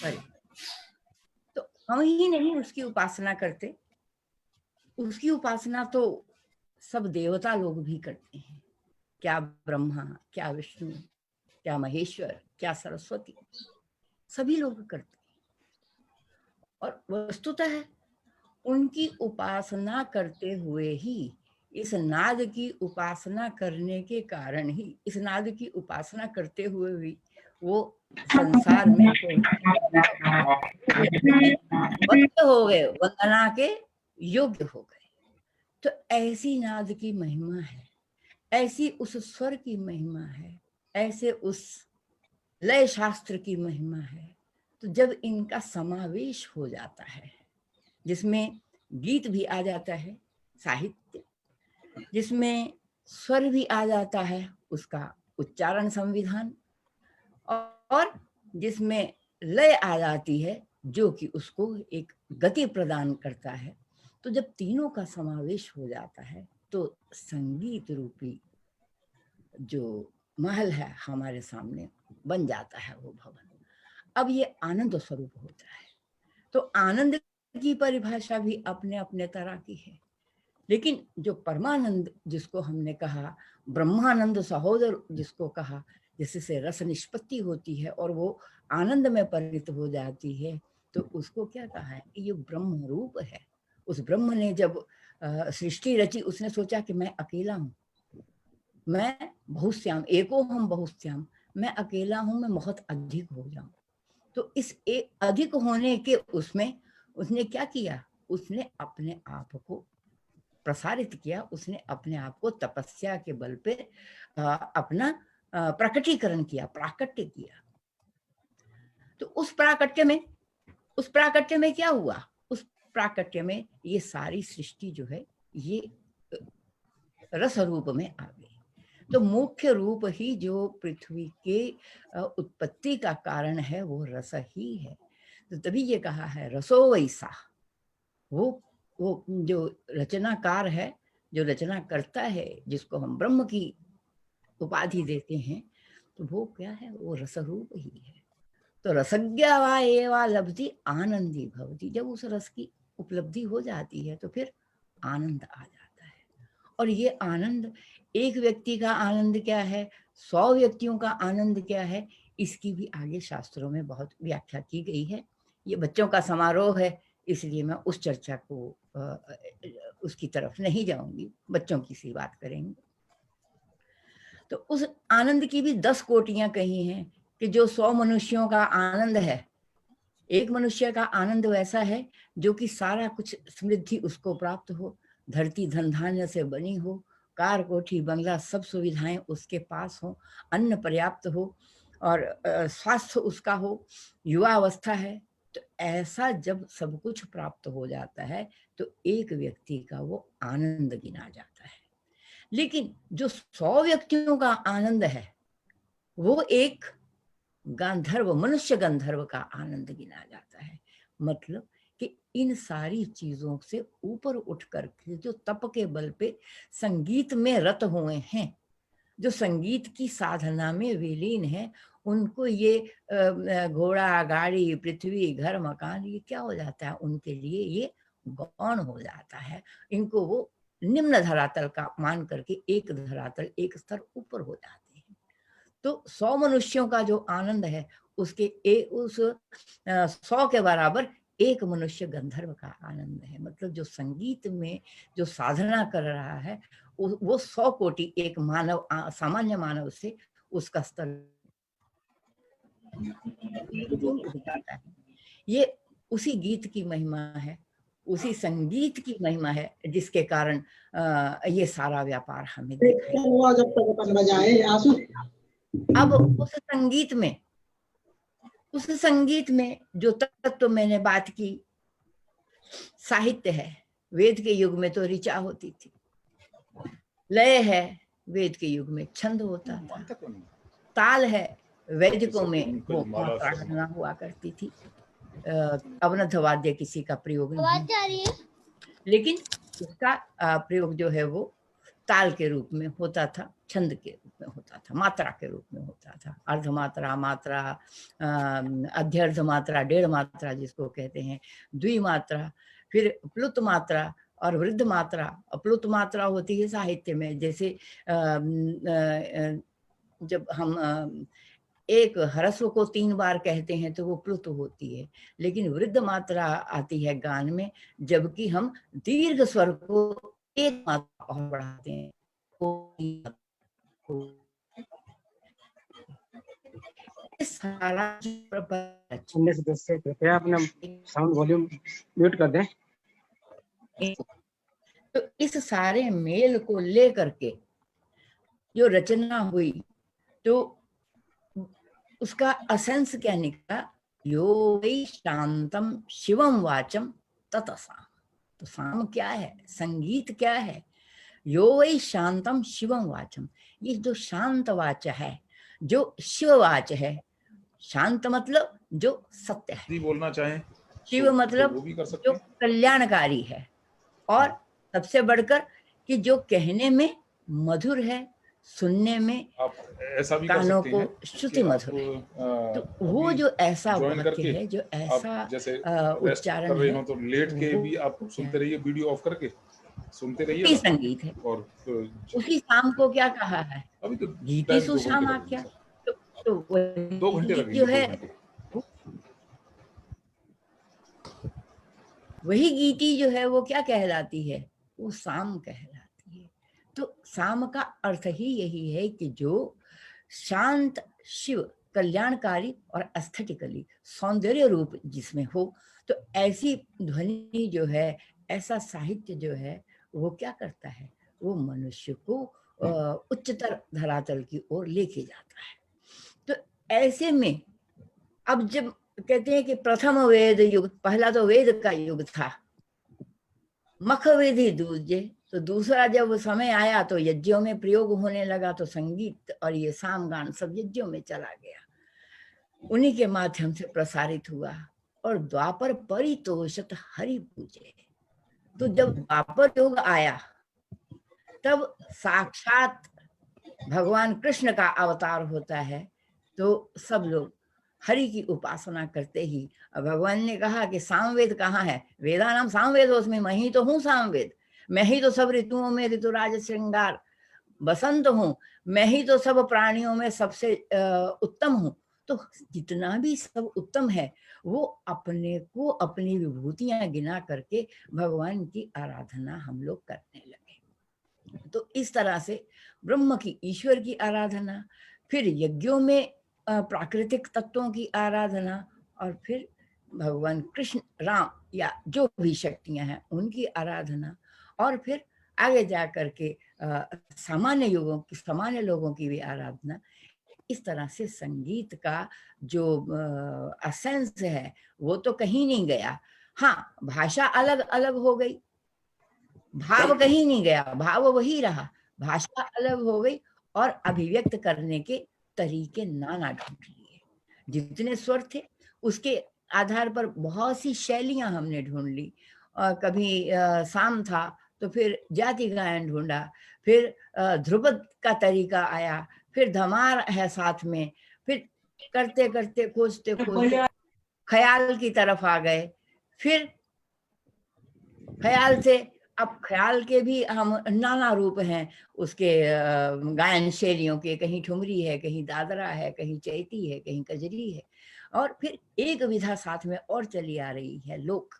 करे। तो हम ही नहीं उसकी उपासना करते, उसकी उपासना तो सब देवता लोग भी करते हैं। क्या ब्रह्मा, क्या विष्णु, क्या महेश्वर, क्या सरस्वती, सभी लोग करते हैं। और वस्तुतः उनकी उपासना करते हुए ही, इस नाद की उपासना करने के कारण ही, इस नाद की उपासना करते हुए भी वो संसार में वंद्य हो गए, वंदना के योग्य हो गए। तो ऐसी नाद की महिमा है, ऐसी उस स्वर की महिमा है, ऐसे उस लय शास्त्र की महिमा है। तो जब इनका समावेश हो जाता है, जिसमें गीत भी आ जाता है, साहित्य, जिसमें स्वर भी आ जाता है, उसका उच्चारण संविधान, और जिसमें लय आ जाती है जो कि उसको एक गति प्रदान करता है। तो जब तीनों का समावेश हो जाता है तो संगीत रूपी जो महल है हमारे सामने बन जाता है वो भवन। अब ये आनंद स्वरूप होता है। तो आनंद की परिभाषा भी अपने अपने तरह की है, लेकिन जो परमानंद जिसको हमने कहा, ब्रह्मानंद सहोदर जिसको कहा, जिससे रस निष्पत्ति होती है और वो आनंद में परिणत हो जाती है, तो उसको क्या कहा है? ये ब्रह्म रूप है। उस ब्रह्म ने जब सृष्टि रची, उसने सोचा कि मैं अकेला हूँ, मैं बहुश्याम, एको हम बहुश्याम, मैं अकेला हूँ, मैं बहुत अधिक हो जाऊं। तो इस एक अधिक होने के उसमें उसने क्या किया? उसने अपने आप को प्रसारित किया, उसने अपने आप को तपस्या के बल पे अपना प्रकटीकरण किया, प्राकट्य किया। तो उस प्राकट्य में क्या हुआ? उस प्राकट्य में ये सारी सृष्टि जो है ये रस रूप में आ गई। तो मुख्य रूप ही जो पृथ्वी के उत्पत्ति का कारण है वो रस ही है। तो तभी ये कहा है रसो वैसा। वो जो रचनाकार है, जो रचना करता है, जिसको हम ब्रह्म की उपाधि देते हैं, तो वो क्या है? वो रसरूप ही है। तो रसज्ञा वा एवा लब्धि आनंदी भवति। जब उस रस की उपलब्धि हो जाती है तो फिर आनंद आ जाता है। और ये आनंद, एक व्यक्ति का आनंद क्या है, 100 व्यक्तियों का आनंद क्या है, इसकी भी आगे शास्त्रों में बहुत व्याख्या की गई है। ये बच्चों का समारोह है, इसलिए मैं उस चर्चा को उसकी तरफ नहीं जाऊंगी, बच्चों की सी बात करेंगे। तो उस आनंद की भी 10 कोटियां कही हैं कि जो 100 मनुष्यों का आनंद है, एक मनुष्य का आनंद वैसा है जो कि सारा कुछ समृद्धि उसको प्राप्त हो, धरती धन धान्य से बनी हो, कार कोठी बंगला सब सुविधाएं उसके पास हो, अन्न पर्याप्त हो और स्वास्थ्य उसका हो, युवा अवस्था है। तो ऐसा जब सब कुछ प्राप्त हो जाता है तो एक व्यक्ति का वो आनंद गिना जाता है। लेकिन जो 100 व्यक्तियों का आनंद है वो एक गंधर्व, मनुष्य गंधर्व का आनंद गिना जाता है। मतलब कि इन सारी चीजों से ऊपर उठ करके जो तप के बल पे संगीत में रत हुए हैं, जो संगीत की साधना में विलीन है, उनको ये घोड़ा गाड़ी पृथ्वी घर मकान ये क्या हो जाता है? उनके लिए ये गौण हो जाता है। इनको वो निम्न धरातल का मान करके एक धरातल, एक स्तर ऊपर हो जाते हैं। तो 100 मनुष्यों का जो आनंद है उसके उस 100 के बराबर एक मनुष्य गंधर्व का आनंद है। मतलब जो संगीत में जो साधना कर रहा है वो 100 कोटि एक मानव, सामान्य मानव से उसका स्तर उठ जाता है। ये उसी गीत की महिमा है, उसी संगीत की महिमा है जिसके कारण ये सारा व्यापार हमें दिखाई। अब उस संगीत में जो तत्व मैंने बात की, साहित्य है, वेद के युग में तो ऋचा होती थी, लय है, वेद के युग में छंद होता था, ताल है, वैदिकों में वो प्रार्थना हुआ करती थी, अवनथ वाद्य किसी का प्रयोग नहीं, लेकिन इसका प्रयोग जो है वो ताल के रूप में होता था, छंद के रूप में होता था, मात्रा के रूप में होता था। अर्धमात्रा, मात्रा, अध्यर्ध मात्रा, डेढ़ मात्रा जिसको कहते हैं, द्विमात्रा, फिर प्लुत मात्रा और वृद्ध मात्रा। प्लुत मात्रा होती है साहित्य में, जैसे जब हम एक ह्रस्व को 3 बार कहते हैं तो वो प्लुत होती है, लेकिन वृद्ध मात्रा आती है गान में, जबकि हम दीर्घ स्वर को एक मात्रा और बढ़ाते हैं। सारा 19 से 10 से कृपया अपना साउंड वॉल्यूम म्यूट कर दें। तो इस सारे मेल को लेकर के जो रचना हुई, तो उसका असेंस क्या निकला? यो वै शांतम शिवम वाचम ततसाम। तो साम क्या है, संगीत क्या है? यो वै शांतम शिवम वाचम, ये जो शांत वाच है, जो शिववाच है। शांत मतलब जो सत्य है, बोलना चाहें शिव मतलब वो भी कर सकते जो हैं। कल्याणकारी है, और सबसे बढ़कर कि जो कहने में मधुर है, सुनने में आप ऐसा भी कर कानों सकते को हैं श्रुति मधुर है। तो वो जो ऐसा वाक्य है, जो ऐसा आप जैसे उच्चारण कर रहे है, हो तो लेट के भी आप सुनते रहिए, वीडियो ऑफ करके सुनते रहिए। संगीत है। और उसी शाम को क्या कहा है? अभी तो गीति सुशाम आख्या। तो 2 घंटे लगेंगे, जो है वही गीति जो है वो क्या कहलाती है? वो साम कहलाती है। तो साम का अर्थ ही यही है कि जो शांत, शिव, कल्याणकारी और एस्थेटिकली सौंदर्य रूप जिसमें हो, तो ऐसी ध्वनि जो है, ऐसा साहित्य जो है, वो क्या करता है? वो मनुष्य को उच्चतर धरातल की ओर लेके जाता है। तो ऐसे में अब जब कहते हैं कि प्रथम वेद युग, पहला तो वेद का युग था, मख विधि दूजे, तो दूसरा जब वो समय आया तो यज्ञों में प्रयोग होने लगा, तो संगीत और ये सामगान सब यज्ञों में चला गया, उन्हीं के माध्यम से प्रसारित हुआ। और द्वापर परितोषत हरि पूजे, तो जब द्वापर युग आया तब साक्षात भगवान कृष्ण का अवतार होता है, तो सब लोग हरि की उपासना करते ही, भगवान ने कहा कि सामवेद कहाँ है? वेदा नाम सामवेद, उसमें मैं ही तो हूँ सामवेद, मैं ही तो सब ऋतुओं में ऋतुराज श्रृंगार बसंत हूँ, मैं ही तो सब प्राणियों में सबसे उत्तम हूँ। तो जितना भी सब उत्तम है, वो अपने को अपनी विभूतियां गिना करके भगवान की आराधना हम लोग करने लगे। तो इस तरह से ब्रह्म की, ईश्वर की आराधना, फिर यज्ञों में प्राकृतिक तत्वों की आराधना, और फिर भगवान कृष्ण, राम या जो भी शक्तियां हैं उनकी आराधना, और फिर आगे जा करके सामान्य लोगों की भी आराधना। इस तरह से संगीत का जो असेंस है वो तो कहीं नहीं गया। हाँ, भाषा अलग अलग हो गई, भाव कहीं नहीं गया, भाव वही रहा, भाषा अलग हो गई, और अभिव्यक्त करने के तरीके नाना ढूंढ लिए। जितने स्वर थे उसके आधार पर बहुत सी शैलियां हमने ढूंढ ली। कभी साम था तो फिर जाति गायन ढूंढा, फिर ध्रुपद का तरीका आया, फिर धमार है साथ में, फिर करते करते खोजते खोजते ख्याल की तरफ आ गए, फिर ख्याल से अब ख्याल के भी हम नाना रूप हैं उसके, गायन शैलियों के, कहीं ठुमरी है, कहीं दादरा है, कहीं चैती है, कहीं कजरी है, और फिर एक विधा साथ में और चली आ रही है, लोक।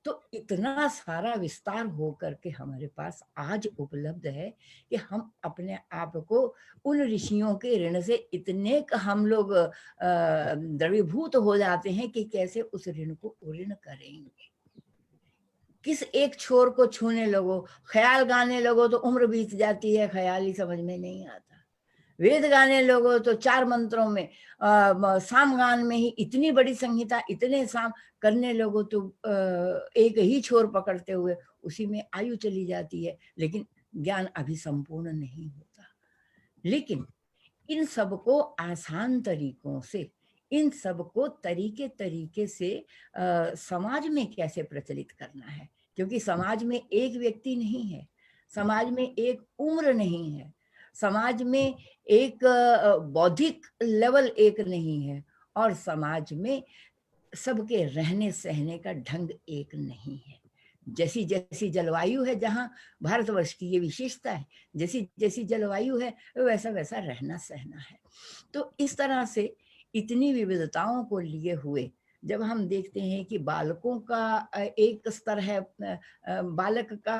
तो इतना सारा विस्तार हो करके हमारे पास आज उपलब्ध है कि हम अपने आप को उन ऋषियों के ऋण से इतने हम लोग द्रवीभूत हो जाते हैं कि कैसे उस ऋण को ऋण करेंगे। किस एक छोर को छूने लगो, ख्याल गाने लगो तो उम्र बीत जाती है, ख्याल ही समझ में नहीं आता। वेद गाने लगो तो 4 मंत्रों में, साम गान में ही इतनी बड़ी संहिता, इतने साम करने लगो तो एक ही छोर पकड़ते हुए उसी में आयु चली जाती है, लेकिन ज्ञान अभी संपूर्ण नहीं होता। लेकिन इन सबको आसान तरीकों से, इन सबको तरीके तरीके से समाज में कैसे प्रचलित करना है, क्योंकि समाज में एक व्यक्ति नहीं है, समाज में एक उम्र नहीं है, समाज में एक बौद्धिक लेवल एक नहीं है, और समाज में सबके रहने सहने का ढंग एक नहीं है। जैसी जैसी जलवायु है, जहाँ भारतवर्ष की ये विशेषता है, जैसी जैसी जलवायु है वैसा वैसा रहना सहना है। तो इस तरह से इतनी विविधताओं को लिए हुए जब हम देखते हैं कि बालकों का एक स्तर है, बालक का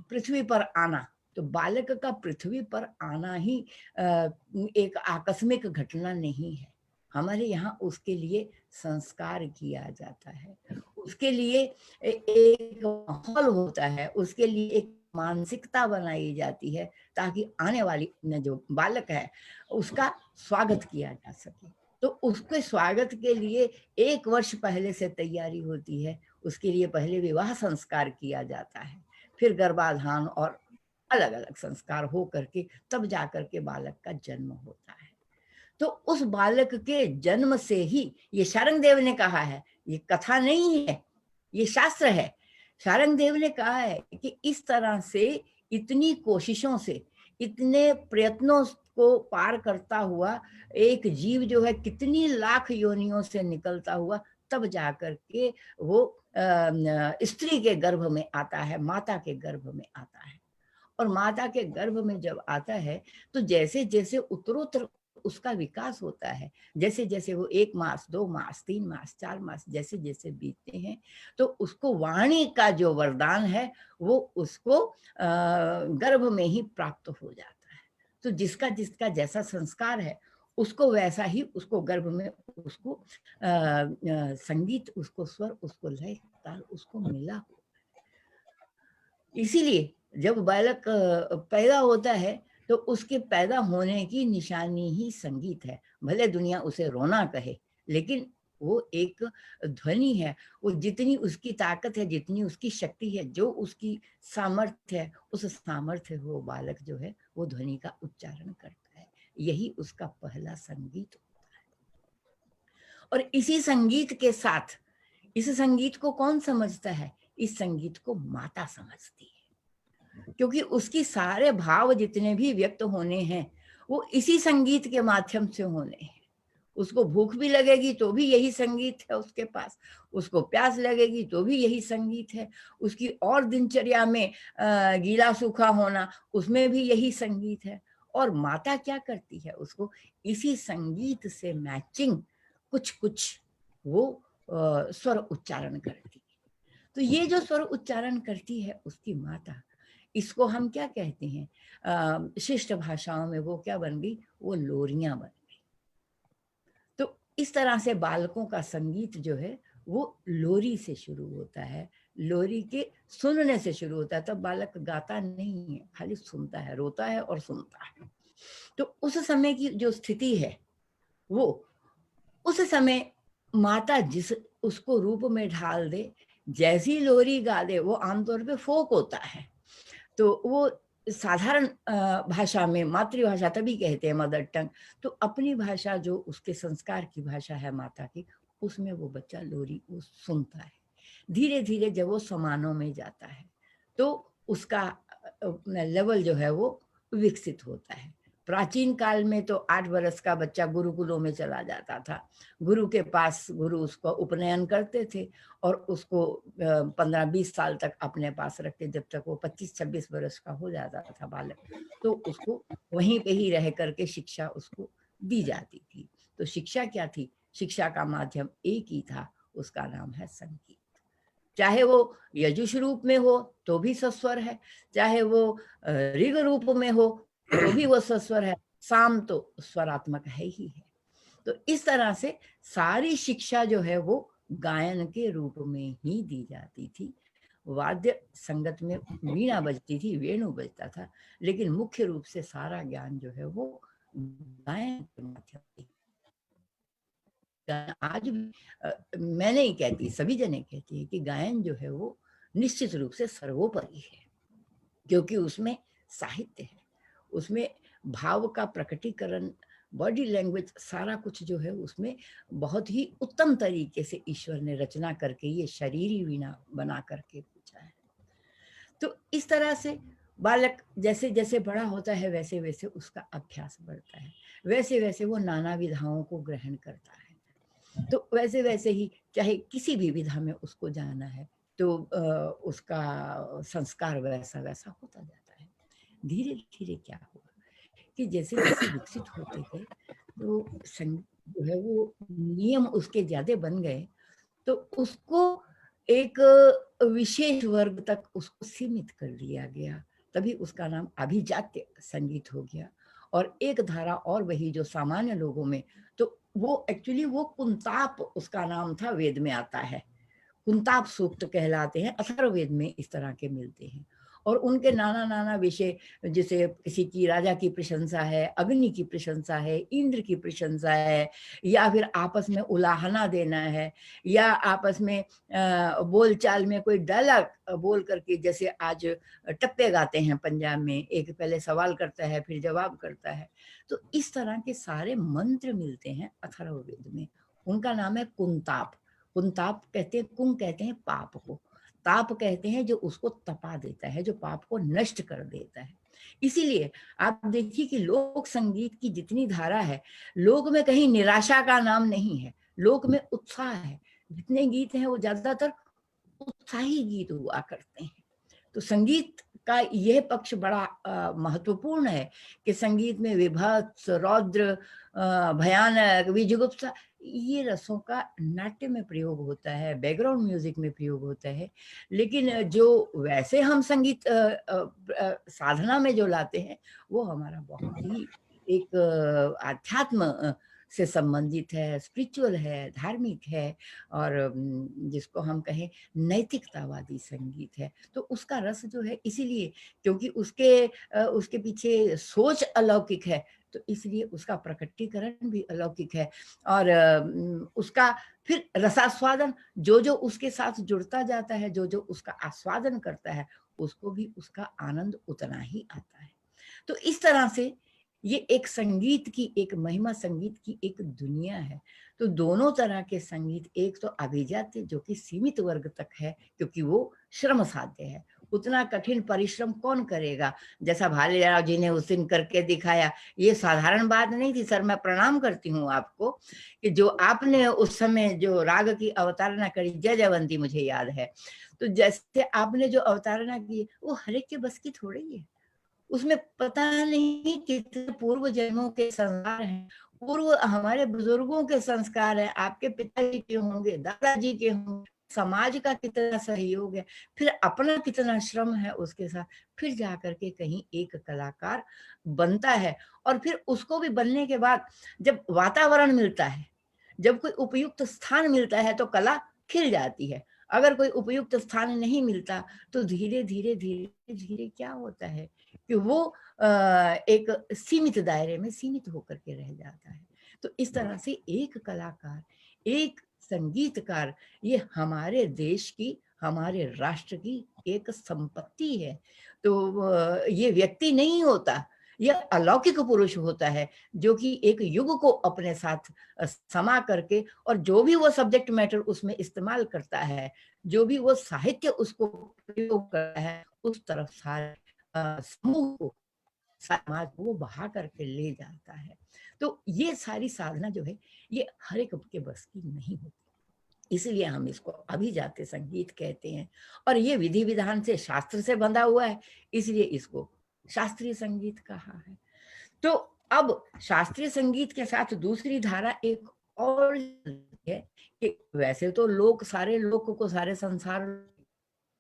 पृथ्वी पर आना, तो बालक का पृथ्वी पर आना ही एक आकस्मिक घटना नहीं है। हमारे यहाँ उसके लिए संस्कार किया जाता है, उसके लिए एक माहौल होता है, उसके लिए एक मानसिकता बनाई जाती है, ताकि आने वाली जो बालक है उसका स्वागत किया जा सके। तो उसके स्वागत के लिए 1 वर्ष पहले से तैयारी होती है। उसके लिए पहले विवाह संस्कार किया जाता है, फिर गर्भाधान और अलग अलग संस्कार हो करके तब जाकर के बालक का जन्म होता है। तो उस बालक के जन्म से ही, ये शारंगदेव ने कहा है, ये कथा नहीं है, ये शास्त्र है। शारंगदेव ने कहा है कि इस तरह से इतनी कोशिशों से, इतने प्रयत्नों को पार करता हुआ एक जीव जो है कितनी लाख योनियों से निकलता हुआ तब जाकर के वो स्त्री के गर्भ में आता है, माता के गर्भ में आता है। और माता के गर्भ में जब आता है तो जैसे जैसे उत्तरोत्तर उसका विकास होता है, जैसे जैसे वो 1 मास, 2 मास, 3 मास, 4 मास जैसे जैसे बीतते हैं, तो उसको वाणी का जो वरदान है वो उसको गर्भ में ही प्राप्त हो जाता है। तो जिसका जिसका जैसा संस्कार है उसको वैसा ही उसको गर्भ में उसको संगीत, उसको स्वर, उसको लय ताल उसको मिला। इसीलिए जब बालक पैदा होता है तो उसके पैदा होने की निशानी ही संगीत है। भले दुनिया उसे रोना कहे, लेकिन वो एक ध्वनि है। वो जितनी उसकी ताकत है, जितनी उसकी शक्ति है, जो उसकी सामर्थ्य है, उस सामर्थ्य वो बालक जो है वो ध्वनि का उच्चारण करता है। यही उसका पहला संगीत होता है। और इसी संगीत के साथ, इस संगीत को कौन समझता है? इस संगीत को माता समझती है, क्योंकि उसकी सारे भाव जितने भी व्यक्त होने हैं वो इसी संगीत के माध्यम से होने हैं। उसको भूख भी लगेगी तो भी यही संगीत है उसके पास, उसको प्यास लगेगी तो भी यही संगीत है, उसकी और दिनचर्या में गीला सूखा होना उसमें भी यही संगीत है। और माता क्या करती है? उसको इसी संगीत से मैचिंग कुछ कुछ वो स्वर उच्चारण करती है। तो ये जो स्वर उच्चारण करती है उसकी माता, इसको हम क्या कहते हैं? शिष्ट भाषाओं में वो क्या बन गई? वो लोरियां बन गई। तो इस तरह से बालकों का संगीत जो है वो लोरी से शुरू होता है, लोरी के सुनने से शुरू होता है। तब बालक गाता नहीं है, खाली सुनता है, रोता है और सुनता है। तो उस समय की जो स्थिति है वो, उस समय माता जिस उसको रूप में ढाल दे, जैसी लोरी गा दे, वो आमतौर पे फोक होता है। तो वो साधारण भाषा में, मातृभाषा तभी कहते हैं मदर टंग, तो अपनी भाषा जो उसके संस्कार की भाषा है माता की, उसमें वो बच्चा लोरी वो सुनता है। धीरे धीरे जब वो समानों में जाता है तो उसका लेवल जो है वो विकसित होता है। प्राचीन काल में तो 8 वर्ष का बच्चा गुरुकुलों में चला जाता था, गुरु के पास गुरु उसको उपनयन करते थे और उसको 15-20 साल तक अपने पास रखते, जब तक वो 25-26 वर्ष का हो जाता था बालक, तो उसको वहीं पे ही रह करके शिक्षा उसको दी जाती थी। तो शिक्षा क्या थी? शिक्षा का माध्यम एक ही था, उसका नाम है संगीत। चाहे वो यजुष रूप में हो तो भी सस्वर है, चाहे वो ऋग रूप में हो तो भी वो सस्वर है, साम तो स्वरात्मक है ही है। तो इस तरह से सारी शिक्षा जो है वो गायन के रूप में ही दी जाती थी। वाद्य संगत में वीणा बजती थी, वेणु बजता था, लेकिन मुख्य रूप से सारा ज्ञान जो है वो गायन के माध्यम से। आज भी मैं नहीं कहती, सभी जने कहती है कि गायन जो है वो निश्चित रूप से सर्वोपरि है, क्योंकि उसमें साहित्य है, उसमें भाव का प्रकटीकरण, बॉडी लैंग्वेज, सारा कुछ जो है उसमें बहुत ही उत्तम तरीके से ईश्वर ने रचना करके ये शरीरी वीणा बना करके पूछा है। तो इस तरह से बालक जैसे जैसे बड़ा होता है वैसे वैसे उसका अभ्यास बढ़ता है, वैसे वैसे वो नाना विधाओं को ग्रहण करता है। तो वैसे वैसे ही चाहे किसी भी विधा में उसको जाना है तो उसका संस्कार वैसा वैसा होता जाता है। धीरे धीरे क्या हुआ कि जैसे जैसे विकसित होते गए तो संगीत जो है वो नियम उसके ज्यादा बन गए, तो उसको एक विशेष वर्ग तक उसको सीमित कर दिया गया। तभी उसका नाम अभिजात्य संगीत हो गया। और एक धारा और वही जो सामान्य लोगों में, तो वो एक्चुअली वो कुंताप उसका नाम था, वेद में आता है। कुंताप सूक्त कहलाते हैं, अथर्ववेद में इस तरह के मिलते हैं। और उनके नाना नाना विषय, जैसे किसी की राजा की प्रशंसा है, अग्नि की प्रशंसा है, इंद्र की प्रशंसा है, या फिर आपस में उलाहना देना है, या आपस में बोलचाल में कोई डायलॉग बोल करके, जैसे आज टप्पे गाते हैं पंजाब में, एक पहले सवाल करता है फिर जवाब करता है। तो इस तरह के सारे मंत्र मिलते हैं अथर्ववेद में। उनका नाम है कुंताप। कुंताप कहते हैं, कुं कहते हैं पाप को, ताप कहते हैं जो उसको तपा देता है, जो पाप को नष्ट कर देता है। इसीलिए आप देखिए कि लोक संगीत की जितनी धारा है, लोक में कहीं निराशा का नाम नहीं है, लोक में उत्साह है। जितने गीत हैं वो ज्यादातर उत्साही गीत हुआ करते हैं। तो संगीत का यह पक्ष बड़ा महत्वपूर्ण है कि संगीत में विभत्स, रौद्र, भयानक, विजुगुप्सा, ये रसों का नाट्य में प्रयोग होता है, बैकग्राउंड म्यूजिक में प्रयोग होता है। लेकिन जो वैसे हम संगीत साधना में जो लाते हैं वो हमारा बहुत ही एक आध्यात्म से संबंधित है, स्पिरिचुअल है, धार्मिक है, और जिसको हम कहें नैतिकतावादी संगीत है। तो उसका रस जो है इसीलिए, क्योंकि उसके पीछे सोच अलौकिक है, तो इसलिए उसका प्रकटीकरण भी अलौकिक है। और उसका फिर रसास्वादन, जो जो उसके साथ जुड़ता जाता है, जो जो उसका आस्वादन करता है, उसको भी उसका आनंद उतना ही आता है। तो इस तरह से ये एक संगीत की एक महिमा, संगीत की एक दुनिया है। तो दोनों तरह के संगीत, एक तो अभिजात्य जो कि सीमित वर्ग तक है, क्योंकि वो श्रम साध्य है, उतना कठिन परिश्रम कौन करेगा, जैसा भालेराव जी ने उस दिन करके दिखाया। ये साधारण बात नहीं थी सर, मैं प्रणाम करती हूँ आपको कि जो आपने उस समय जो राग की अवतारणा करी, जय जयवंती मुझे याद है, तो जैसे आपने जो अवतारणा की वो हर एक के बस की थोड़ी है। उसमें पता नहीं कितने पूर्व जन्मों के संस्कार हैं, पूर्व हमारे बुजुर्गों के संस्कार हैं, आपके पिताजी के होंगे, दादाजी के होंगे, समाज का कितना सहयोग है, फिर अपना कितना श्रम है उसके साथ, फिर जाकर के कहीं एक कलाकार बनता है। और फिर उसको भी बनने के बाद जब वातावरण मिलता है, जब कोई उपयुक्त स्थान मिलता है, तो कला खिल जाती है। अगर कोई उपयुक्त स्थान नहीं मिलता तो धीरे धीरे धीरे धीरे क्या होता है कि वो एक सीमित दायरे में सीमित होकर के रह जाता है। तो इस तरह से एक कलाकार, एक संगीतकार, ये हमारे देश की, हमारे राष्ट्र की एक संपत्ति है। तो ये व्यक्ति नहीं होता, यह अलौकिक पुरुष होता है, जो कि एक युग को अपने साथ समा करके, और जो भी वो सब्जेक्ट मैटर उसमें इस्तेमाल करता है, जो भी वो साहित्य उसको प्रयोग करता है, उस तरफ सारे समूह को, समाज को वो बहा करके ले जाता है। तो ये सारी साधना जो है ये हर एक के बस की नहीं होती, इसलिए हम इसको अभिजात्य संगीत कहते हैं। और ये विधि विधान से, शास्त्र से बंधा हुआ है, इसलिए इसको शास्त्रीय संगीत कहा है। तो अब शास्त्रीय संगीत के साथ दूसरी धारा एक और है कि वैसे तो लोक, सारे लोक को, सारे संसार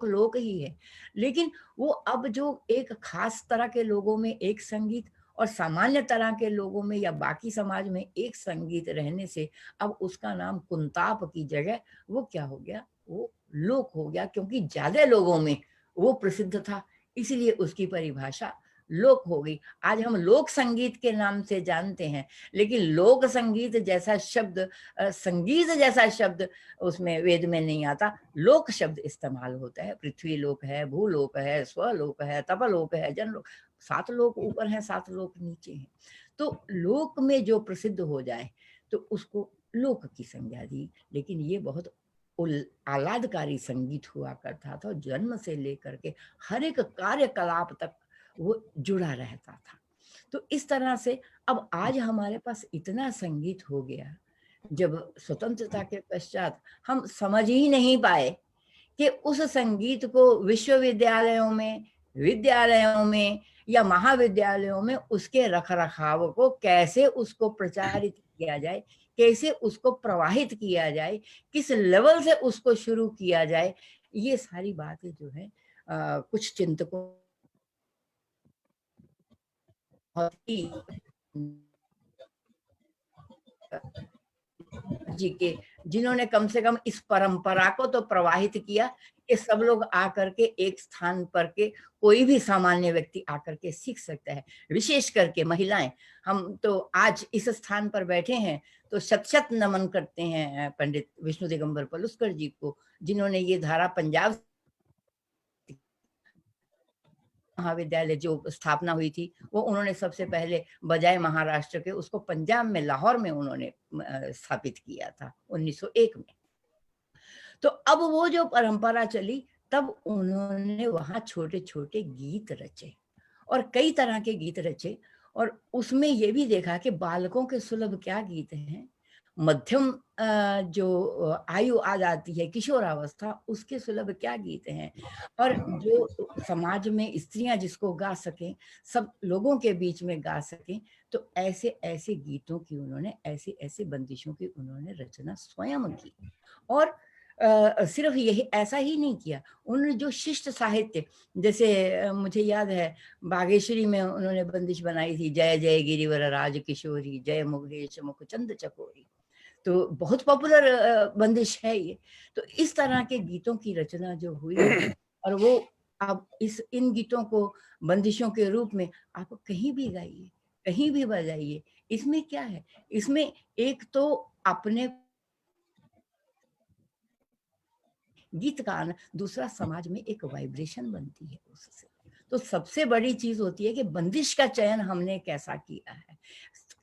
लोक ही है, लेकिन वो अब जो एक खास तरह के लोगों में एक संगीत, और सामान्य तरह के लोगों में या बाकी समाज में एक संगीत रहने से अब उसका नाम कुंताप की जगह वो क्या हो गया, वो लोक हो गया, क्योंकि ज्यादा लोगों में वो प्रसिद्ध था, इसलिए उसकी परिभाषा लोक हो गई। आज हम लोक संगीत के नाम से जानते हैं, लेकिन लोक संगीत जैसा शब्द, संगीत जैसा शब्द उसमें वेद में नहीं आता। लोक शब्द इस्तेमाल होता है, पृथ्वी लोक है, भूलोक है, स्वलोक है, तपलोक है, जनलोक, 7 लोक ऊपर हैं, 7 लोक नीचे हैं। तो लोक में जो प्रसिद्ध हो जाए तो उसको लोक की संज्ञा दी। लेकिन ये बहुत आह्लादकारी संगीत हुआ करता था, जन्म से लेकर के हर एक कार्यकलाप तक वो जुड़ा रहता था। तो इस तरह से अब आज हमारे पास इतना संगीत हो गया, जब स्वतंत्रता के पश्चात हम समझ ही नहीं पाए कि उस संगीत को विश्वविद्यालयों में, विद्यालयों में या महाविद्यालयों में उसके रखरखाव को कैसे उसको प्रचारित किया जाए, कैसे उसको प्रवाहित किया जाए, किस लेवल से उसको शुरू किया जाए, ये सारी बातें जो है कुछ चिंतकों की जी के, जिन्होंने कम से कम इस परंपरा को तो प्रवाहित किया कि सब लोग आकर के एक स्थान पर के कोई भी सामान्य व्यक्ति आकर के सीख सकता है। विशेष करके महिलाएं, हम तो आज इस स्थान पर बैठे हैं तो शत शत नमन करते हैं पंडित विष्णु दिगंबर पलुस्कर जी को, जिन्होंने ये धारा पंजाब महाविद्यालय जो स्थापना हुई थी वो उन्होंने सबसे पहले बजाय महाराष्ट्र के उसको पंजाब में लाहौर में उन्होंने स्थापित किया था 1901 में। तो अब वो जो परंपरा चली, तब उन्होंने वहां छोटे छोटे गीत रचे और कई तरह के गीत रचे, और उसमें ये भी देखा कि बालकों के सुलभ क्या गीत हैं, मध्यम जो आयु आ जाती है किशोरावस्था, उसके सुलभ क्या गीत हैं, और जो समाज में स्त्रियां जिसको गा सकें, सब लोगों के बीच में गा सकें, तो ऐसे ऐसे गीतों की उन्होंने, ऐसे ऐसे बंदिशों की उन्होंने रचना स्वयं की। और सिर्फ यही ऐसा ही नहीं किया, उन्होंने जो शिष्ट साहित्य, जैसे मुझे याद है बागेश्वरी में उन्होंने बंदिश बनाई थी, जय जय गिरिवर राज किशोरी, जय मुगेश मुख चंद चकोरी, तो बहुत पॉपुलर बंदिश है ये। तो इस तरह के गीतों की रचना जो हुई है, और वो आप इन गीतों को बंदिशों के रूप में आप कहीं भी गाइए, कहीं भी बजाइए, इसमें क्या है, इसमें एक तो अपने गीत का आना, दूसरा समाज में एक वाइब्रेशन बनती है उससे। तो सबसे बड़ी चीज होती है कि बंदिश का चयन हमने कैसा किया है।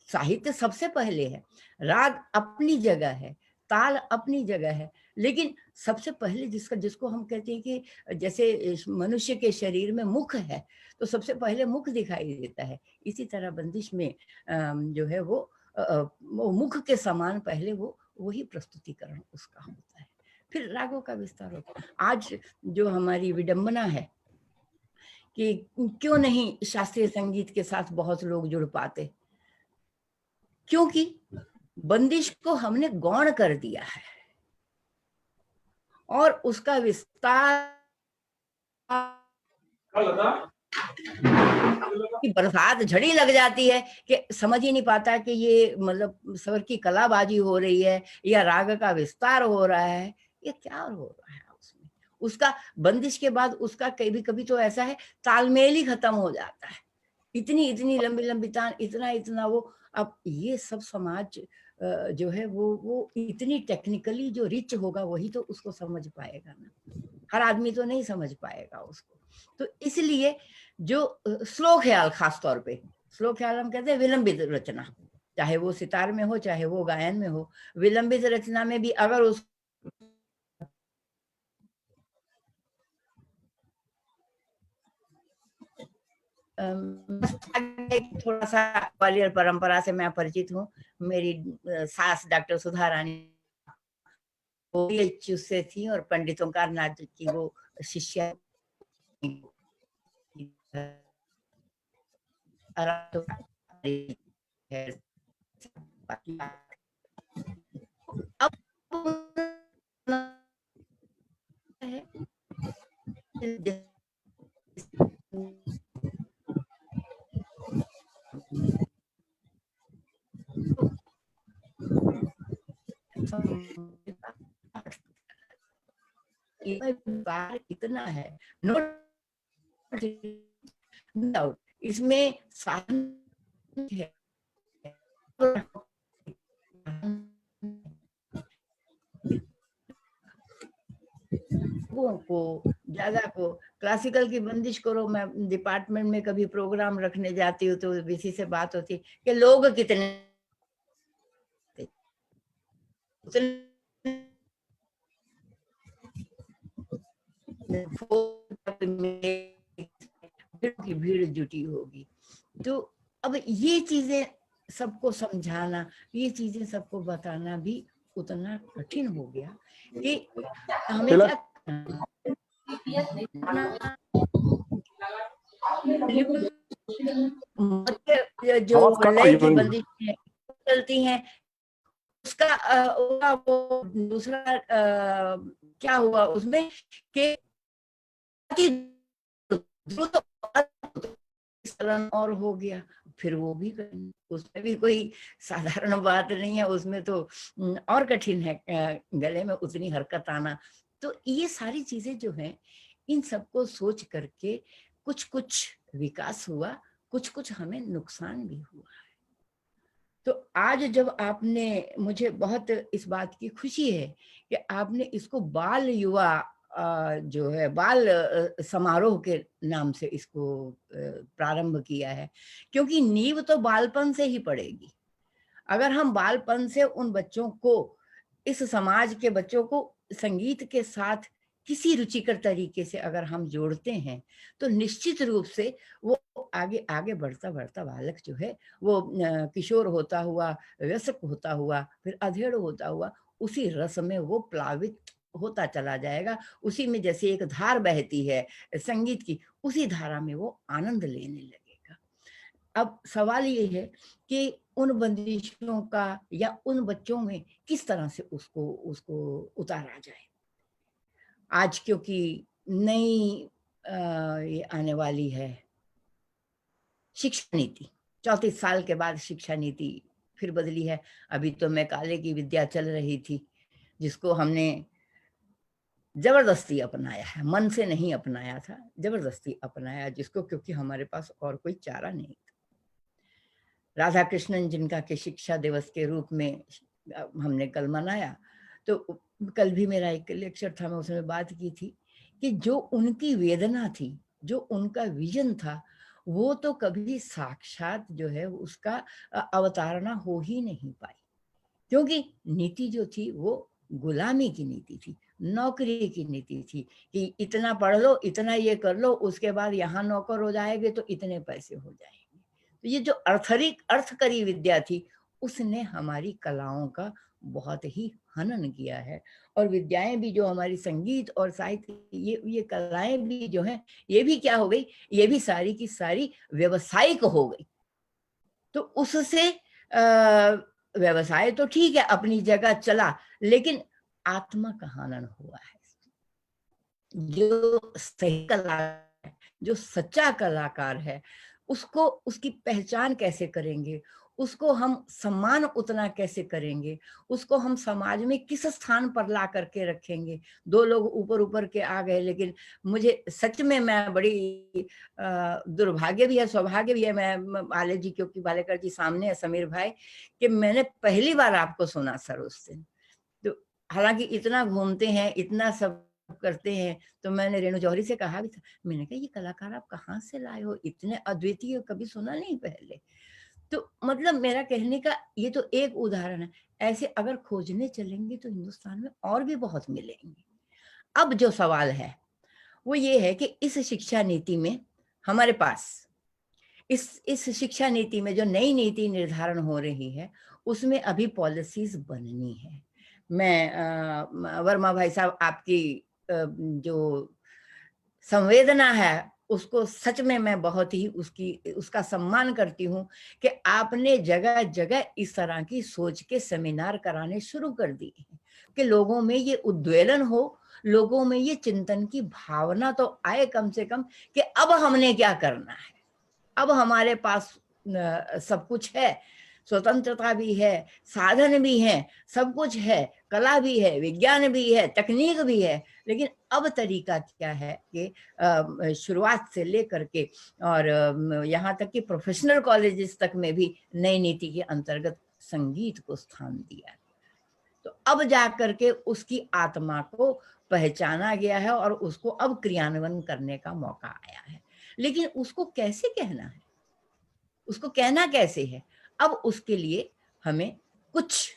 साहित्य सबसे पहले है, राग अपनी जगह है, ताल अपनी जगह है, लेकिन सबसे पहले जिसको हम कहते हैं कि जैसे मनुष्य के शरीर में मुख है, तो सबसे पहले मुख दिखाई देता है, इसी तरह बंदिश में जो है वो मुख के समान पहले वो वही प्रस्तुतिकरण उसका होता है, फिर रागों का विस्तार होता है। आज जो हमारी विडंबना है कि क्यों नहीं शास्त्रीय संगीत के साथ बहुत लोग जुड़ पाते, क्योंकि बंदिश को हमने गौण कर दिया है और उसका विस्तार की बरसात झड़ी लग जाती है कि समझ ही नहीं पाता कि ये मतलब स्वर की कलाबाजी हो रही है या राग का विस्तार हो रहा है, ये क्या हो रहा है उसमें। उसका बंदिश के बाद उसका कभी कभी तो ऐसा है तालमेल ही खत्म हो जाता है, इतनी इतनी लंबी लंबी तान, इतना इतना वो। अब ये सब समाज जो है वो इतनी टेक्निकली जो रिच होगा वही तो उसको समझ पाएगा ना, हर आदमी तो नहीं समझ पाएगा उसको। तो इसलिए जो स्लो ख्याल, खास तौर पे स्लो ख्याल हम कहते हैं विलंबित रचना, चाहे वो सितार में हो चाहे वो गायन में हो, विलंबित रचना में भी अगर उस थोड़ा सा ग्वालियर परंपरा से मैं परिचित हूँ, मेरी सास डॉक्टर सुधा रानी वो भी से थी और पंडित ओंकार नाथ की वो शिष्या। अब इतना है, नो डाउट, इसमें साधन है को ज्यादा को क्लासिकल की बंदिश करो। मैं डिपार्टमेंट में कभी प्रोग्राम रखने जाती हूँ तो किसी से बात होती कि लोग कितने, की भीड़ जुटी होगी। तो अब ये चीजें सबको समझाना, ये चीजें सबको बताना भी उतना कठिन हो गया कि हमें क्या करना, जो आवाज कट रही लय है की मैम। बंदिशें चलती हैं, उसका वो दूसरा क्या हुआ उसमें कि और हो गया, फिर वो भी उसमें भी कोई साधारण बात नहीं है, उसमें तो और कठिन है गले में उतनी हरकत आना। तो ये सारी चीजें जो हैं, इन सबको सोच करके कुछ कुछ विकास हुआ, कुछ कुछ हमें नुकसान भी हुआ। तो आज जब आपने, मुझे बहुत इस बात की खुशी है कि आपने इसको बाल युवा जो है बाल समारोह के नाम से इसको प्रारंभ किया है, क्योंकि नींव तो बालपन से ही पड़ेगी। अगर हम बालपन से उन बच्चों को, इस समाज के बच्चों को संगीत के साथ किसी रुचिकर तरीके से अगर हम जोड़ते हैं, तो निश्चित रूप से वो आगे आगे बढ़ता बढ़ता बालक जो है वो किशोर होता हुआ, वयस्क होता हुआ, फिर अधेड़ होता हुआ, उसी रस में वो प्लावित होता चला जाएगा। उसी में जैसे एक धार बहती है संगीत की, उसी धारा में वो आनंद लेने लगेगा। अब सवाल ये है कि उन बंदिशों का या उन बच्चों में किस तरह से उसको उसको उतारा जाए। आज क्योंकि नई ये आने वाली है शिक्षा नीति, 34 साल के बाद शिक्षा नीति फिर बदली है। अभी तो मैं काले की विद्या चल रही थी, जिसको हमने जबरदस्ती अपनाया है, मन से नहीं अपनाया था, जबरदस्ती अपनाया जिसको, क्योंकि हमारे पास और कोई चारा नहीं था। राधा कृष्णन जिनका के शिक्षा दिवस के रूप में हमने कल मनाया, तो कल भी मेरा एक लेक्चर था, मैं उसमें बात की थी कि जो उनकी वेदना थी, जो उनका विजन था, वो तो कभी साक्षात जो है उसका अवतारणा हो ही नहीं पाई, क्योंकि नीति जो थी वो गुलामी की नीति थी, नौकरी की नीति थी कि इतना पढ़ लो, इतना ये कर लो, उसके बाद यहाँ नौकर हो जाएंगे तो इतने पैसे हो जाएंगे। तो ये जो अर्थकरी विद्या थी, उसने हमारी कलाओं का बहुत ही हनन किया है। और विद्याएं भी जो हमारी संगीत और साहित्य, ये कलाएं भी जो हैं, ये भी क्या हो गई, ये भी सारी की सारी व्यवसायिक हो गई। तो उससे व्यवसाय तो ठीक है, अपनी जगह चला, लेकिन आत्मा का हनन हुआ है। जो सही कलाकार है, जो सच्चा कलाकार है, उसको उसकी पहचान कैसे करेंगे, उसको हम सम्मान उतना कैसे करेंगे, उसको हम समाज में किस स्थान पर ला करके रखेंगे। दो लोग ऊपर ऊपर के आ गए, लेकिन मुझे सच में, मैं बड़ी दुर्भाग्य भी है, सौभाग्य भी है, मैं बाले जी, क्योंकि बालेकर जी सामने है, समीर भाई, कि मैंने पहली बार आपको सुना सर उस दिन। तो हालांकि इतना घूमते हैं, इतना सब करते हैं, तो मैंने रेणु जौहरी से कहा भी था, मैंने कहा ये कलाकार आप कहाँ से लाए हो, इतने अद्वितीय, कभी सुना नहीं पहले। तो मतलब मेरा कहने का ये तो एक उदाहरण है, ऐसे अगर खोजने चलेंगे तो हिंदुस्तान में और भी बहुत मिलेंगे। अब जो सवाल है वो ये है कि इस शिक्षा नीति में हमारे पास, इस शिक्षा नीति में जो नई नीति निर्धारण हो रही है, उसमें अभी पॉलिसीज बननी है। मैं वर्मा भाई साहब, आपकी जो संवेदना है उसको सच में मैं बहुत ही उसका सम्मान करती हूँ कि आपने जगह जगह इस तरह की सोच के सेमिनार कराने शुरू कर दिए हैं कि लोगों में ये उद्वेलन हो, लोगों में ये चिंतन की भावना तो आए कम से कम कि अब हमने क्या करना है। अब हमारे पास सब कुछ है, स्वतंत्रता भी है, साधन भी हैं, सब कुछ है, कला भी है, विज्ञान भी है, तकनीक भी है, लेकिन अब तरीका क्या है कि शुरुआत से लेकर के और यहाँ तक कि प्रोफेशनल कॉलेजेस तक में भी नई नीति के अंतर्गत संगीत को स्थान दिया। तो अब जा करके उसकी आत्मा को पहचाना गया है और उसको अब क्रियान्वयन करने का मौका आया है। लेकिन उसको कैसे कहना है, उसको कहना कैसे है, अब उसके लिए हमें कुछ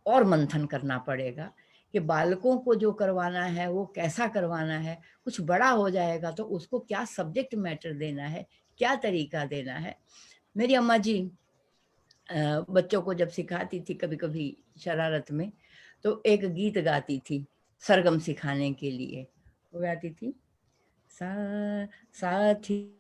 और मंथन करना पड़ेगा कि बालकों को जो करवाना है वो कैसा करवाना है, कुछ बड़ा हो जाएगा तो उसको क्या सब्जेक्ट मैटर देना है, क्या तरीका देना है। मेरी अम्मा जी बच्चों को जब सिखाती थी कभी कभी शरारत में, तो एक गीत गाती थी सरगम सिखाने के लिए। वो गाती थी, साथी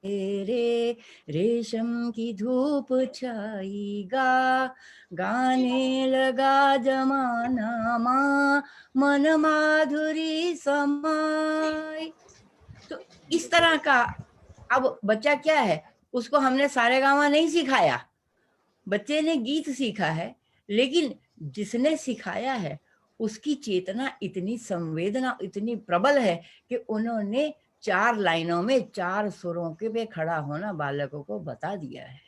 तेरे रेशम की धूप छाईगा, गाने लगा जमाना माँ, मन माधुरी समाई। तो इस तरह का। अब बच्चा क्या है, उसको हमने सारेगामा नहीं सिखाया, बच्चे ने गीत सीखा है, लेकिन जिसने सिखाया है उसकी चेतना इतनी संवेदना इतनी प्रबल है कि उन्होंने 4 लाइनों में 4 सुरों के पे खड़ा होना बालकों को बता दिया है।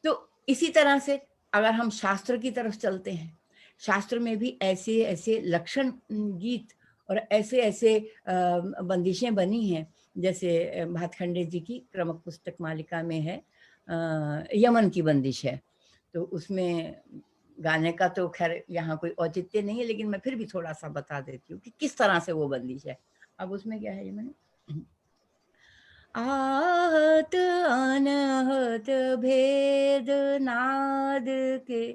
तो इसी तरह से अगर हम शास्त्र की तरफ चलते हैं, शास्त्र में भी ऐसे ऐसे लक्षण गीत और ऐसे ऐसे बंदिशें बनी हैं, जैसे भातखंडे जी की क्रमक पुस्तक मालिका में है यमन की बंदिश है। तो उसमें गाने का तो खैर यहाँ कोई औचित्य नहीं है, लेकिन मैं फिर भी थोड़ा सा बता देती हूँ कि किस तरह से वो बंदिश है। अब उसमें क्या है, ये मैंने आहत अनहत भेद नाद के,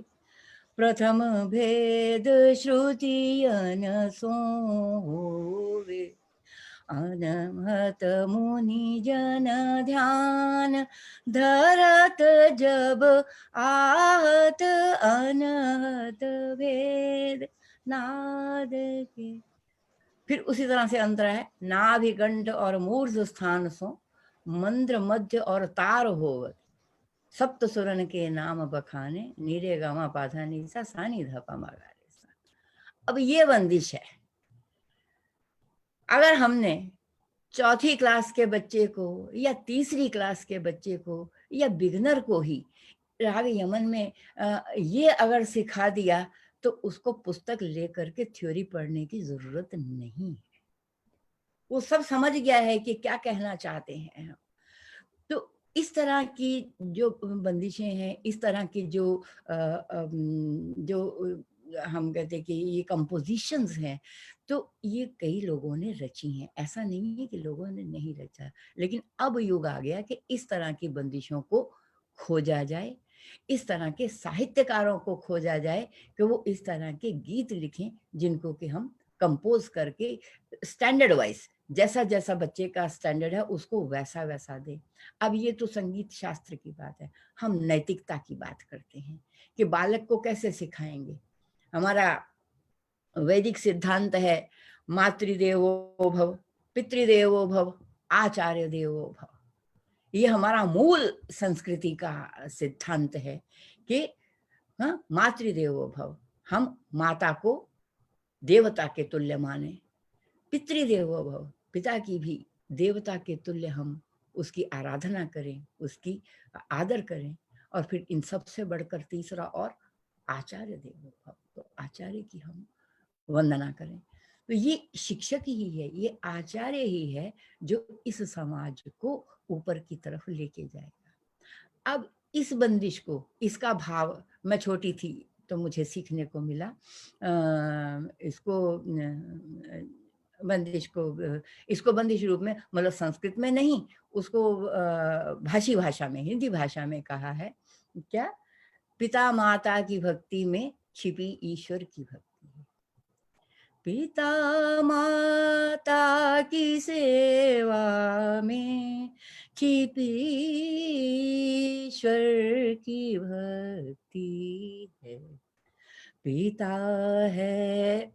प्रथम भेद श्रुति अन सोवे, अनहत मुनि जन ध्यान धरत जब, आहत अनहत भेद नाद के। फिर उसी तरह से अंतर है, नाभिकंठ और मूर्ध स्थान सो, मंद्र मध्य और तार होवत, सप्त सुरन के नाम बखाने, नीरे गामा पाधा नीसा सानी धपा मागा रे। अब ये बंदिश है। अगर हमने चौथी क्लास के बच्चे को या तीसरी क्लास के बच्चे को या बिगनर को ही राग यमन में ये अगर सिखा दिया, तो उसको पुस्तक लेकर के थ्योरी पढ़ने की जरूरत नहीं है। वो सब समझ गया है कि क्या कहना चाहते हैं। तो इस तरह की जो बंदिशें हैं, इस तरह की जो हम कहते हैं कि ये कंपोजिशंस हैं, तो ये कई लोगों ने रची हैं। ऐसा नहीं है कि लोगों ने नहीं रचा, लेकिन अब युग आ गया कि इस तरह की बंदिशों को खोजा जाए, इस तरह के साहित्यकारों को खोजा जाए कि वो इस तरह के गीत लिखें जिनको कि हम कंपोज करके स्टैंडर्ड वाइज, जैसा जैसा बच्चे का स्टैंडर्ड है उसको वैसा वैसा दे। अब ये तो संगीत शास्त्र की बात है, हम नैतिकता की बात करते हैं कि बालक को कैसे सिखाएंगे। हमारा वैदिक सिद्धांत है, मातृदेवो भव, पितृदेवो भव, आचार्य देवो भव। ये हमारा मूल संस्कृति का सिद्धांत है कि हाँ, मातृदेवो भव, हम माता को देवता के तुल्य माने, पितृदेवो भव, पिता की भी देवता के तुल्य हम उसकी आराधना करें, उसकी आदर करें, और फिर इन सबसे बढ़कर तीसरा और आचार्य देवो भव, तो आचार्य की हम वंदना करें। तो ये शिक्षक ही है, ये आचार्य ही है जो इस समाज को ऊपर की तरफ लेके जाएगा। अब इस बंदिश को, इसका भाव, मैं छोटी थी तो मुझे सीखने को मिला। इसको बंदिश को, इसको बंदिश रूप में, मतलब संस्कृत में नहीं, उसको भाषी भाषा में, हिंदी भाषा में कहा है क्या, पिता माता की भक्ति में छिपी ईश्वर की भक्ति है। पिता माता की सेवा में छिपी ईश्वर की भक्ति है। पिता है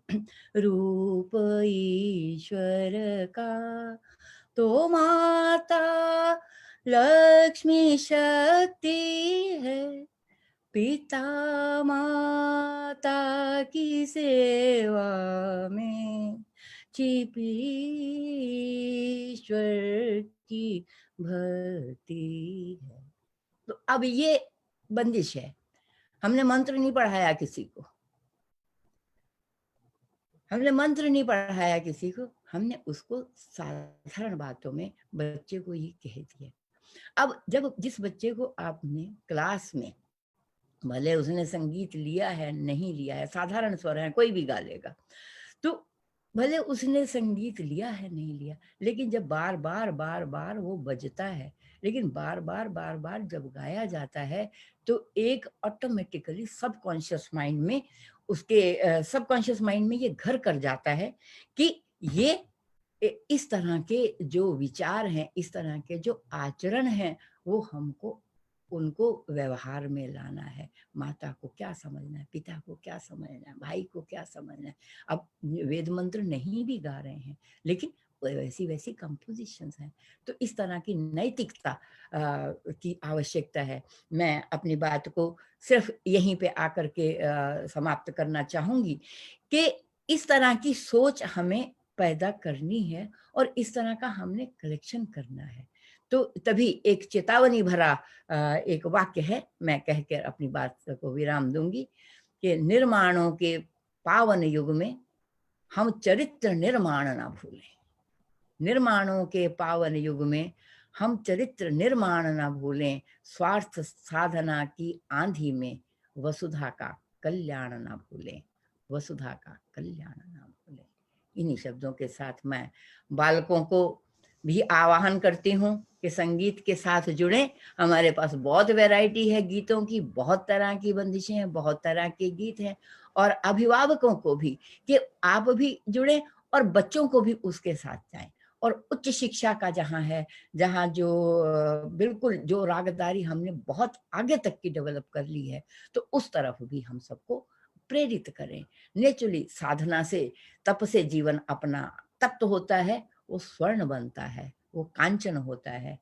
रूप ईश्वर का, तो माता लक्ष्मी शक्ति है। पिता माता की सेवा में छिपी ईश्वर की भक्ति है। तो अब ये बंदिश है। हमने मंत्र नहीं पढ़ाया किसी को, हमने मंत्र नहीं पढ़ाया किसी को, हमने उसको साधारण बातों में बच्चे को ये कह दिया। अब जब जिस बच्चे को आपने क्लास में भले उसने संगीत लिया है नहीं लिया है, साधारण स्वर है कोई भी गा लेगा, तो भले उसने संगीत लिया है नहीं लिया, लेकिन जब बार बार बार बार वो बजता है, लेकिन बार बार जब गाया जाता है, तो एक ऑटोमेटिकली सबकॉन्शियस माइंड में, उसके सबकॉन्शियस माइंड में ये घर कर जाता है कि ये इस तरह के जो विचार हैं, इस तरह के जो आचरण हैं, वो हमको उनको व्यवहार में लाना है। माता को क्या समझना है, पिता को क्या समझना है, भाई को क्या समझना है। अब वेद मंत्र नहीं भी गा रहे हैं, लेकिन वैसी वैसी कंपोजिशंस हैं। तो इस तरह की नैतिकता की आवश्यकता है। मैं अपनी बात को सिर्फ यहीं पे आकर के समाप्त करना चाहूंगी कि इस तरह की सोच हमें पैदा करनी है और इस तरह का हमने कलेक्शन करना है। तो तभी एक चेतावनी भरा एक वाक्य है, मैं कहकर अपनी बात को विराम दूंगी कि निर्माणों के पावन युग में हम चरित्र निर्माण ना भूलें। निर्माणों के पावन युग में हम चरित्र निर्माण ना भूलें, स्वार्थ साधना की आंधी में वसुधा का कल्याण ना भूलें, वसुधा का कल्याण ना भूलें। इन्हीं शब्दों के साथ मैं बालकों को भी आह्वान करती हूँ कि संगीत के साथ जुड़ें। हमारे पास बहुत वैरायटी है गीतों की, बहुत तरह की बंदिशें हैं, बहुत तरह के गीत हैं, और अभिभावकों को भी कि आप भी जुड़ें और बच्चों को भी उसके साथ जाएं। और उच्च शिक्षा का जहाँ है, जहाँ जो बिल्कुल जो रागदारी हमने बहुत आगे तक की डेवलप कर ली है, तो उस तरफ भी हम सबको प्रेरित करें। नेचुरली साधना से, तप से जीवन अपना तप्त होता है, वो स्वर्ण बनता है, वो कांचन होता है।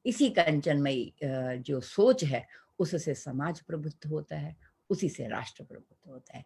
इसी कांचनमयी जो सोच है, उससे समाज प्रबुद्ध होता है, उसी से राष्ट्र प्रबुद्ध होता है।